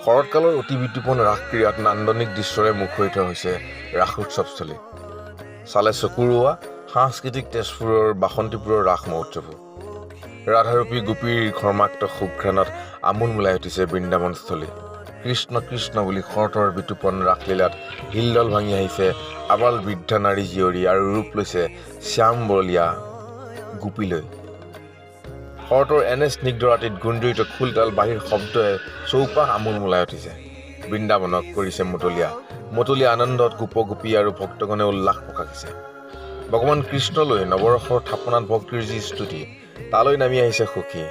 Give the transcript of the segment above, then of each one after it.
শৰৎকালৰ অতি বিতোপন ৰাস ক্ৰীড়াত নান্দনিক দৃশ্যৰে মুখৰিত হৈছে ৰাস উৎসৱস্থলী। চালে চকুৰোৱা সাংস্কৃতিক তেজপুৰৰ বাসন্তীপুৰৰ ৰাস মহোৎসৱো। ৰাধাৰূপী গোপীৰ ঘৰ্মাক্ত সুঘ্ৰাণত আমোল মোলাই উঠিছে বৃন্দাবনস্থলী। কৃষ্ণ কৃষ্ণ বুলি শৰতৰ বিতোপন ৰাসলীলাত হিলদল ভাঙি আহিছে আবাল বৃদ্ধা নাৰী জীয়ৰী আৰু ৰূপ লৈছে শ্যাম বলীয়া গোপীলৈ। শৰতৰ এনে স্নিগ্ধ ৰাতিত গুঞ্জৰিত খোলতাল বাঁহীৰ শব্দই চৌপাশ আমোল মোলাই উঠিছে। বৃন্দাবনক কৰিছে মতলীয়া আনন্দত গোপগোপী আৰু ভক্তগণে উল্লাস প্ৰকাশিছে। ভগৱান কৃষ্ণলৈ নৱৰসৰ থাপনাত ভক্তিৰ যি স্তুতি, তালৈ নামি আহিছে সখী।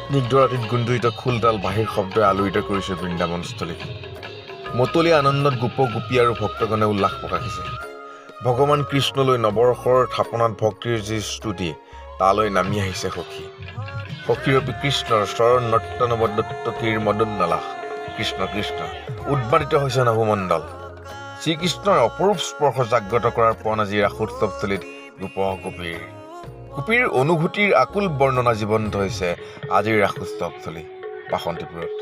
স্নিগ্ধ ৰাতিত গুঞ্জৰিত খোলতাল বাঁহীৰ শব্দই আলোড়িত কৰিছে বৃন্দাবনস্থলী। মতলীয়া আনন্দত গোপগোপী আৰু ভক্তগণে উল্লাস প্ৰকাশিছে। ভগৱান কৃষ্ণলৈ নৱৰসৰ থাপনাত ভক্তিৰ যি স্তুতি, তালৈ নামি আহিছে সখী। সখীৰূপী কৃষ্ণৰ চৰণ নৰ্তনবদ্যকীৰ মদোন্নলাস। কৃষ্ণ কৃষ্ণ উদ্বাদিত হৈছে নভোমণ্ডল। শ্ৰীকৃষ্ণৰ অপৰূপ স্পৰ্শ জাগ্ৰত কৰাৰ পণ আজি ৰাসোৎসৱস্থলীত গোপীৰ অনুভূতিৰ আকুল বৰ্ণনা জীৱন্ত হৈছে আজিৰ ৰাসোৎসৱস্থলী বাসন্তীপুৰত।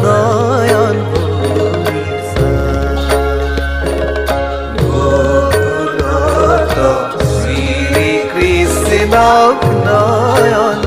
নয়ন শ্ৰী কৃষ্ণ নয়ন